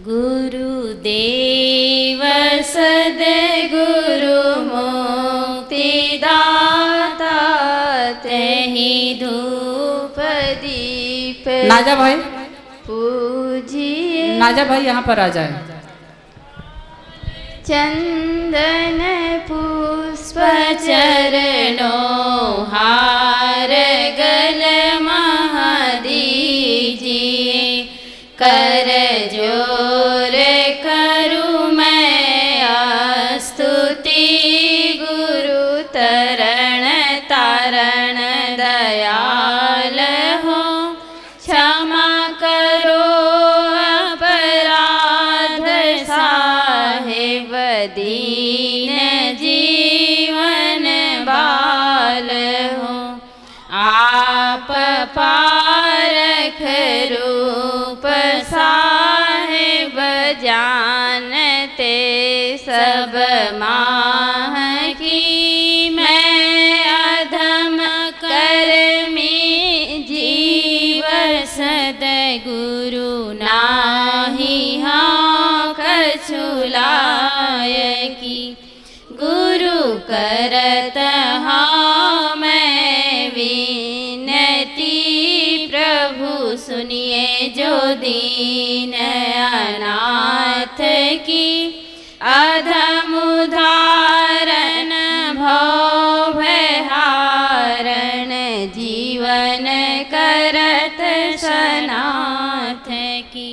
गुरुदेव सद्गुरु मुक्ति दाता, तहि धूप दीप नाजा भाई, पूजिए। नाजा भाई यहाँ पर आ जाए। चंदन पुष्प चरणों हार गल महा दीजिए, कर जोर करूँ मैं स्तुति, गुरु तरण तारण दयाल हो, क्षमा करो अपराध साहिब, दीन जीवन बाल हो, आप पारख रूप साहिब, जानते सब माह की, मैं अधम कर्मी जीव, सद्गुरु नाही हाँ कछु लायकी, गुरु करत हाँ मैं विनती, प्रभु सुनिए जो दीन अनाथ की, अधम उदाहरण भव भयहारण, जीवन करत सनाथ की,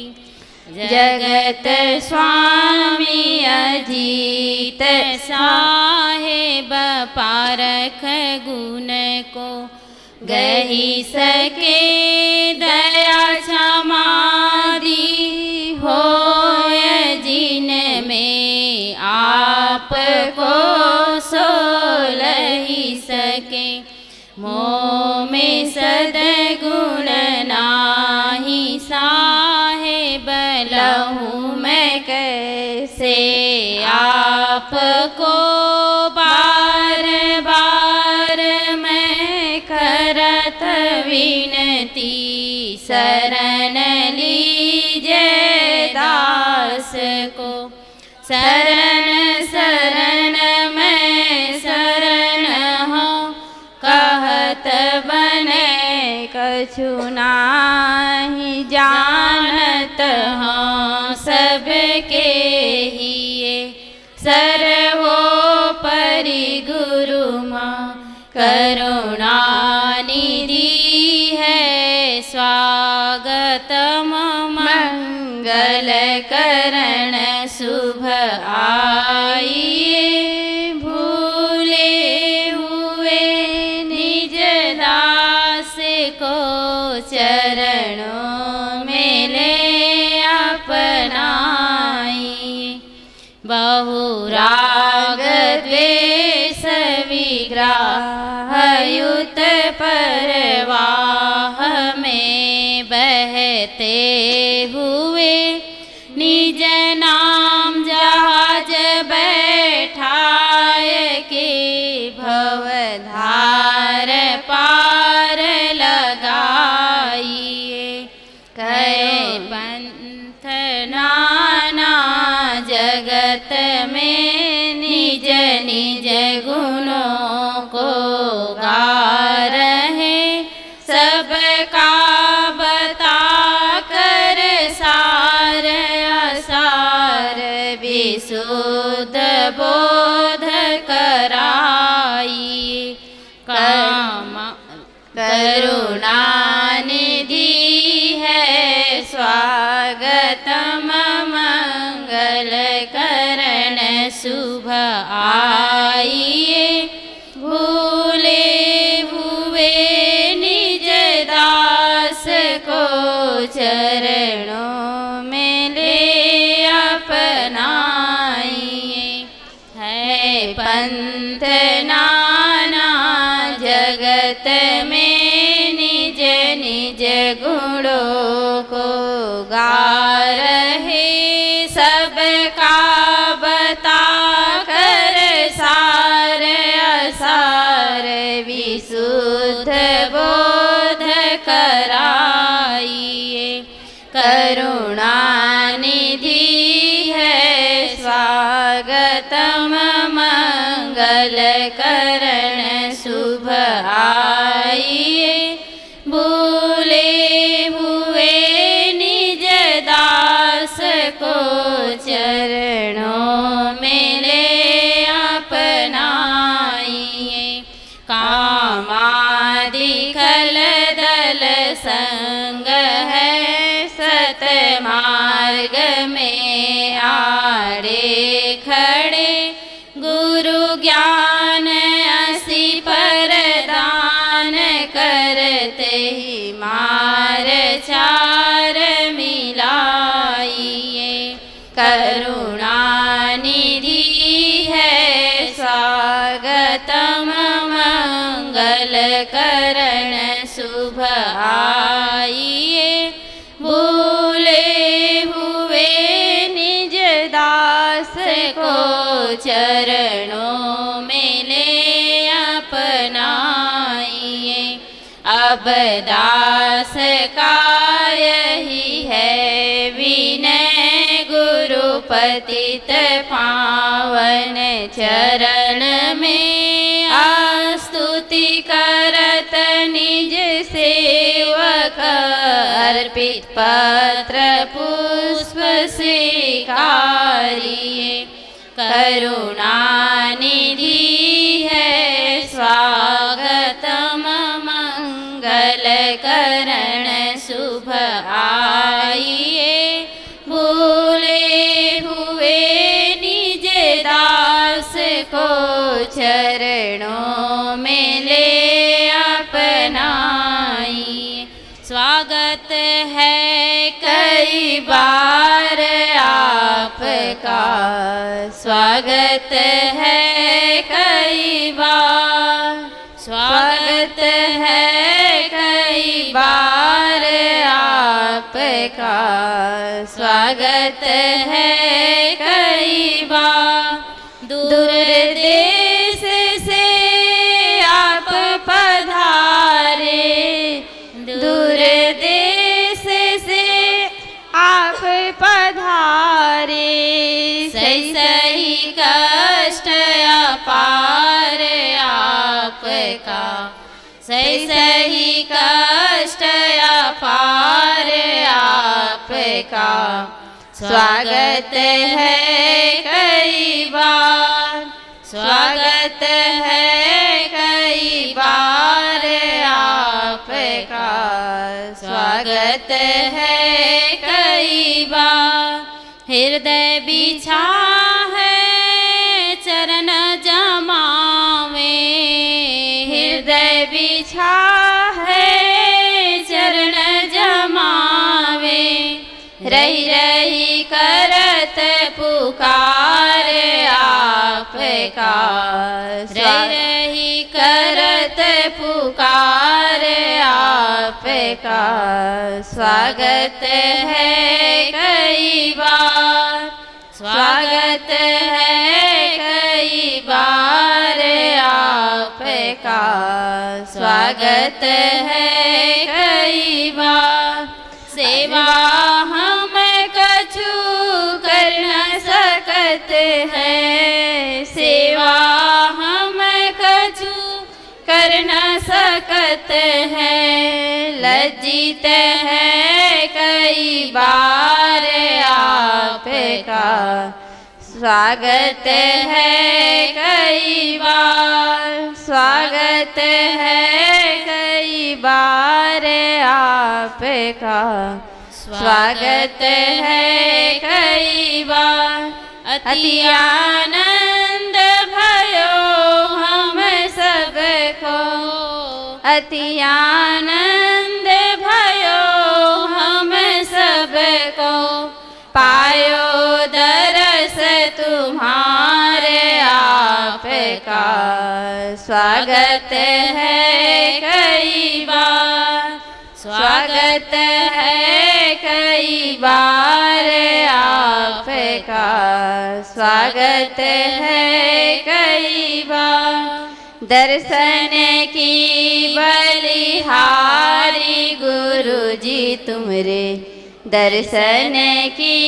जगत स्वामी अजीत साहेब, पारख गुण को गही सके, दया क्षमादि होय जिन में, आप को सोलही सके, मोह में सद्गुण नाही साहेब, लहूँ मैं कैसे आपको, बार बार मैं करत विनती, शरण लीजिए दास को, शरण शरण मैं शरण हूँ, कहत बने कछु नाही, जानत हूँ सबके हिये, सर्वोपरि गुरु माँ करुणा निधि है, स्वागत करण शुभ आइए, भूले हुए निज दास को चरणों में ले अपनाइए। बहुराग द्वेष विग्रह युत परवाह में बहते हुए निज नाम जहाज बैठाए के भवधार पार लगाइए। कहे पंथ नाना जगत में निज निज गुणों को गा रहे, सबका बता कर सार असार विशुद्ध बोध कराइए। करुणा निधि है स्वागतम मंगल करण शुभ आइए, भूले हुए निज दास को चरणों में ले अपनाइए। है पंथ नाना जगत में निज निज गुणों को गा रहे, सबका बता कर सार असार विशुद्ध बोध कराइए। करुणा निधि है स्वागतम मंगल करण शुभ आइए, भूले हुए निज दास को चरणों में ले अपनाइए। कामादि खल दल संग है, सत मार्ग में आड़े खड़े, गुरु ज्ञान असी परदान करते ही मार चार मिलाइए। करुणा निधि है स्वागतम मंगल करण शुभ आइए, भूले हुए निज दास को चरणों में ले अपनाइए। अब दास का यही है विनय, गुरु पतित पावन चरण में स्तुति करत निज सेवक, अर्पित पत्र पुष्प स्वीकारिए। करुणा निधि है स्वागतम मंगल करण शुभ आइए, भूले हुए निज दास को चरणों में ले अपनाइए। स्वागत है कई बार आपका, स्वागत है कई बार, स्वागत है कई बार आपका, स्वागत है कई बार। दूर देश से आप पधारे, दूर देश से आप पधारे, सही सही कष्ट अपार आपका, सही सही कष्ट अपार आपका। स्वागत है कई बार, स्वागत है कई बार आपका, स्वागत है कई बार। हृदय बिछा है चरण जमावे, हृदय बिछा है चरण जमावे, रही रही करत पुकार आपका, रही रही करत पुकार आपका, स्वागत है कई बार, स्वागत है कई बार आपका, स्वागत है कई बार, सेवा हम कछु कर न सकत है, सेवा हम कछु कर न सकत है, लज्जित है कई बार आपका, स्वागत है कई बार, स्वागत है कई बार आपका, स्वागत है कई बार, अति आनंद भयो हम सबको, अति आनंद भयो हम सबको, पायो दरस तुम्हारे आपका, स्वागत है कई बार, स्वागत है कई बार आपका, स्वागत है कई बार, दर्शन की बलिहारी गुरु जी तुमरे, दर्शन की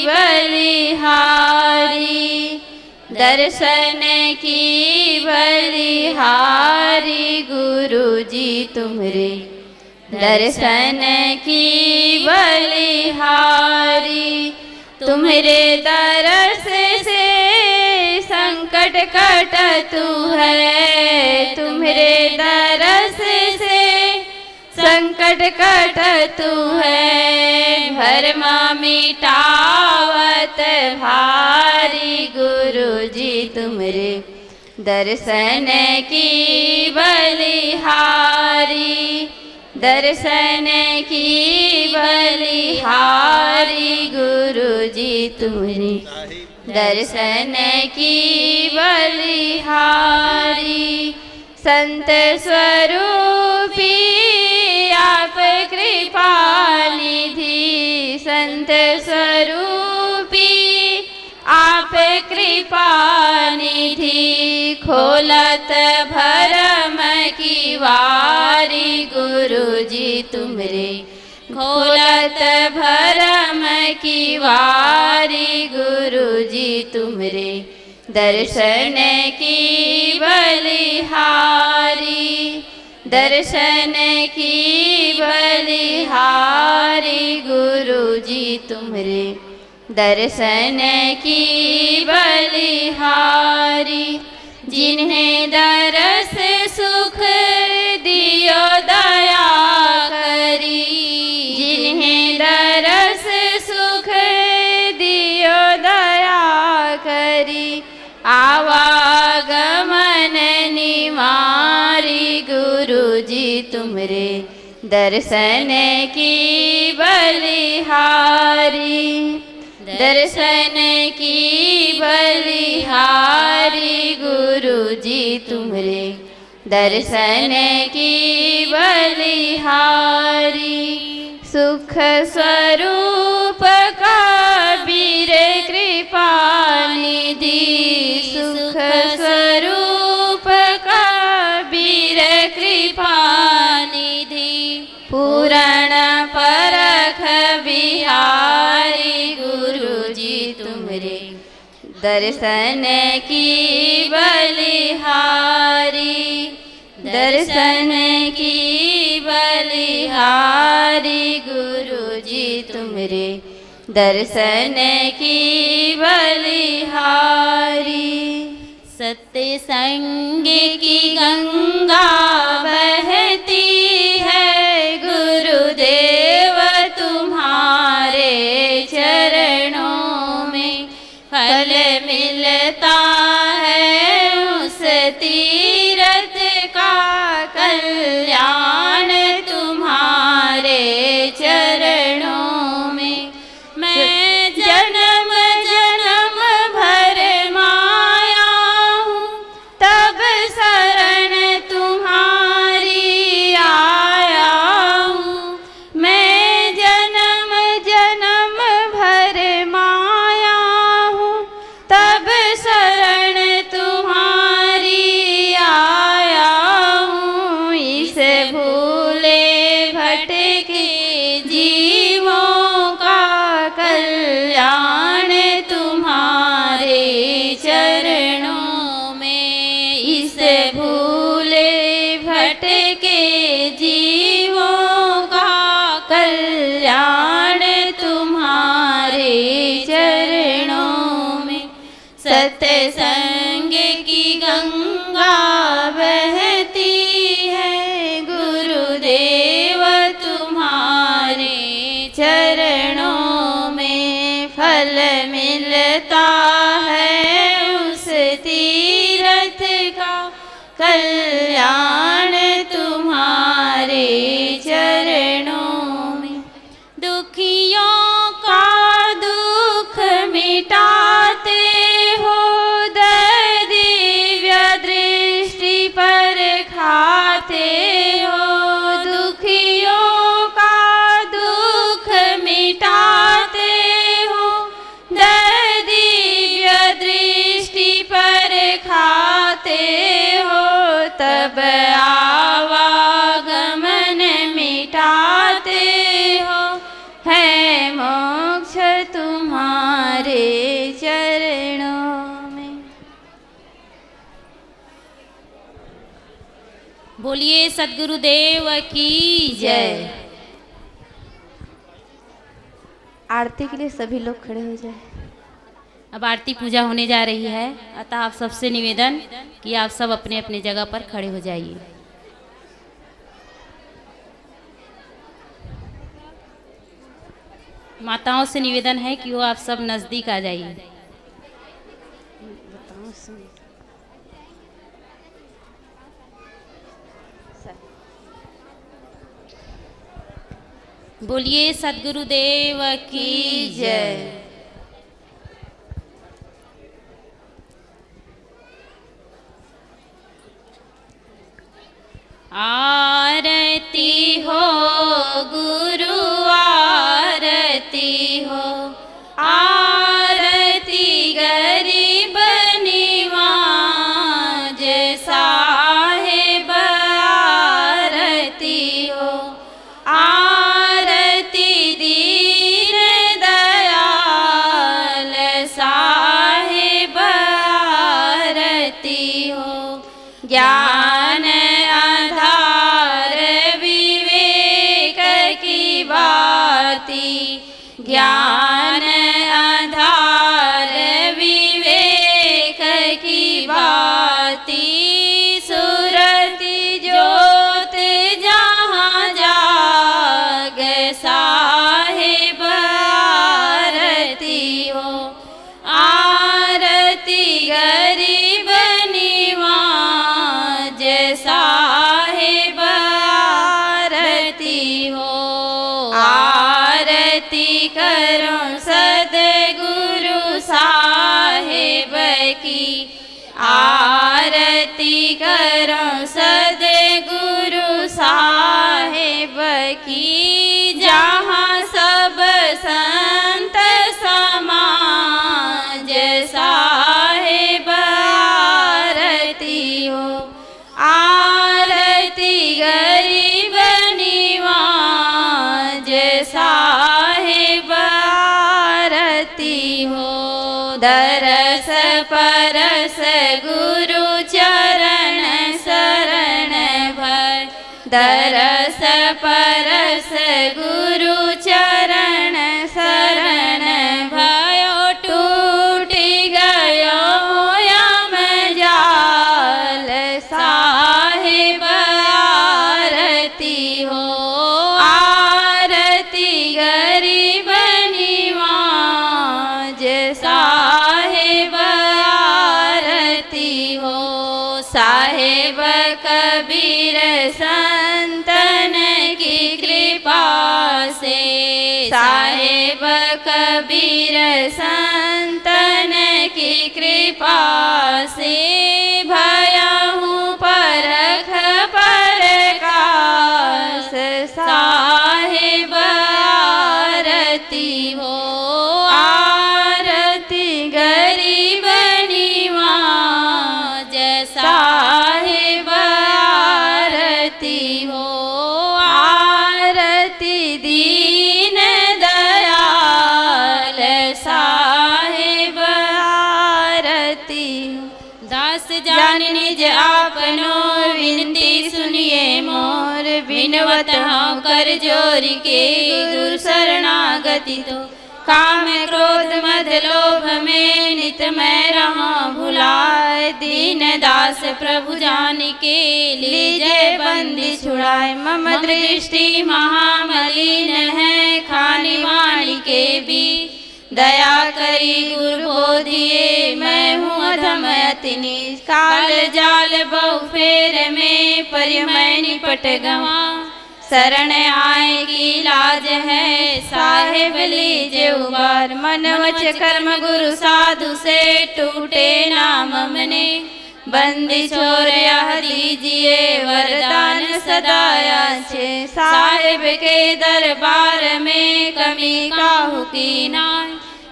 बलिहारी, दर्शन की बलिहारी गुरु जी तुमरे, दर्शन की बलिहारी, तुम्हारे दरस से संकट कटतु है, तुम्हारे दरस से संकट कटतु है, भरम मिटावत भारी गुरु जी तुमरे, दर्शन की बलिहारी, दर्शन की बलिहारी गुरु जी तुमरे, दर्शन की बलिहारी, संत स्वरूपी आप कृपा निधि, संत स्वरूपी आप कृपा निधि, खोलत भरम की वारी गुरु जी तुमरे, खोलत भरम की वारी गुरु जी तुमरे, दर्शन की बलिहारी, दर्शन की बलिहारी गुरु जी तुमरे, दर्शन की बलिहारी, जिन्हें दरस सुख दियो दया करी, जिन्हें दरस सुख दियो दया करी, आवागमन निवारी गुरु जी तुमरे, दर्शन की बलिहारी, दर्शन की बलिहारी गुरु जी तुमरे, दर्शन की बलिहारी, सुख स्वरूप कबीर कृपा निधि, सुख स्वरूप कबीर कृपा निधि, पूरण परख बिहारी गुरु जी तुमरे, दर्शन की बलिहारी, दर्शन की बलिहारी गुरु जी तुमरे, दर्शन की बलिहारी, सत्संग की गंगा बहती है गुरुदेव तुम्हारे चरणों है उस तीरथ का कल्याण तुम्हारे चरणों में। मैं जन्म जन्म भर माया हूँ, तब शरण तुम्हारी आया हूँ। मैं जन्म जन्म भर माया हूँ, तब शरण तुम्हारी आया हूँ। इस भूले भटके जीवों का कल्याण तुम्हारे चरणों में। इस भूले भटके जीवों का कल्याण तुम्हारे चरणों में। सत्संग की गंगा बहती है गुरुदेव तुम्हारे चरणों में। फल मिलता है उस तीरथ का कल्याण तुम्हारे चरणों में। दुखियों का दुख मिटाते हो, दिव्य दृष्टि पर खाते हो। दुखियों का दुख मिटाते हो, दिव्य दृष्टि पर खाते हो। तब आवागमन मिटाते हो, है मोक्ष तुम्हारे चरणों में। बोलिए सद्गुरुदेव की जय। आरती के लिए सभी लोग खड़े हो जाए। अब आरती पूजा होने जा रही है, अतः आप सबसे निवेदन कि आप सब अपने अपने जगह पर खड़े हो जाइए। माताओं से निवेदन है कि वो आप सब नजदीक आ जाइए। बोलिए सद्गुरुदेव की जय। आरती हो गुरु आरती हो, आरती गरीब निवाज साहेब आरती हो। आरती दीन दयाल साहेब आरती हो। ज्ञान आधार विवेक की बाती, ज्ञान आधार विवेक की बाती। सुरति ज्योत जहाँ जाग साहेब आरती हो। आरती गरीब निवाज साहेब आरती हो। आरती करो सद्गुरु साहेब की, आरती करो सद्गुरु साहेब की। जहाँ सब संत समाज साहेब आरती हो। आरती गरीब निवाज साहेब आरती हो। दरस परस गुरु चरण शरण भर, दरस परस गुरु चरण शरण भयो। टूट गयो यम जाल साहेब आरती हो। आरती गरीब निवाज साहेब साहेब कबीर संतन की कृपा से, साहेब कबीर संतन की कृपा से, भयहु परख परकाश, साहेब आरती हो आरती गरीब निवाज, साहेब आरती हो आरती दीन दयाल, साहेब आरती। दास जान निज आपनो विनती सुनिए मोर, विनवत हूँ कर जोर के गुरु शरणागति तो, काम क्रोध मद लोभ में नित मैं रहा भुलाए, दीन दास प्रभु जान के लीजे बंदी छुड़ाए, मम दृष्टि महामलिन है खानी वाणी के भी, दया करी गुरु बोधिए मैं हूँ अधम अति नीच, काल जाल बहु फेर में परि मैं निपट गवा, शरण आए की लाज है साहेब लीजे उबार, मन वच कर्म गुरु साधु से टूटे नाम मने, बंदी छोर यह दीजिए वरदान सदाया छे, साहेब के दरबार में कमी काहू की नाय,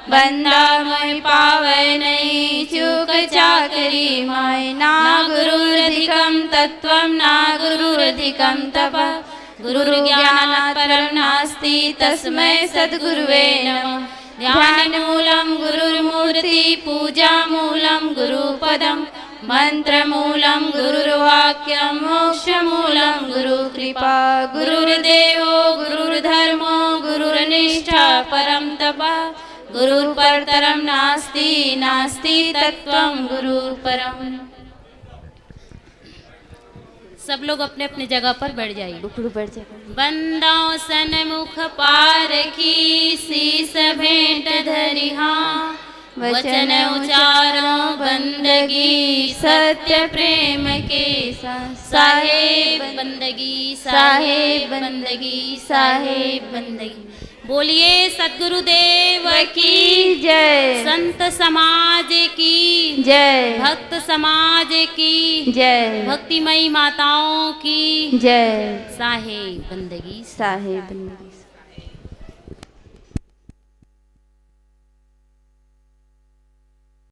बंदा मोहि पावे नहीं चूक चाकरी माय, ना गुरुरधिकम तत्वम ना गुरुरधिकम तपः, गुरु ज्ञानात् परं नास्ति तस्मै सद्गुरुवे नमः, ध्यान मूलम गुरुर्मूर्ति पूजा मूलम गुरुपदम, मंत्र मूलम गुरुर्वाक्यम मोक्ष मूलम गुरु कृपा, गुरुर्देवो गुरुर्धर्मो गुरुर्निष्ठा परम तपः, गुरुर परतरम नास्ति नास्ति तत्वम गुरुर परम। सब लोग अपने अपने जगह पर बैठ जाइए, बैठ जाइए। बंदाओ सन्मुख पारखी शीस भेंट धरिहा, वचन उचारो बंदगी सत्य प्रेम के साथ, साहेब बंदगी साहेब बंदगी साहेब बंदगी। बोलिए सद्गुरुदेव की जय, संत समाज की जय, भक्त समाज की जय, भक्तिमयी माताओं की जय, साहेब बंदगी साहेब बंदगी।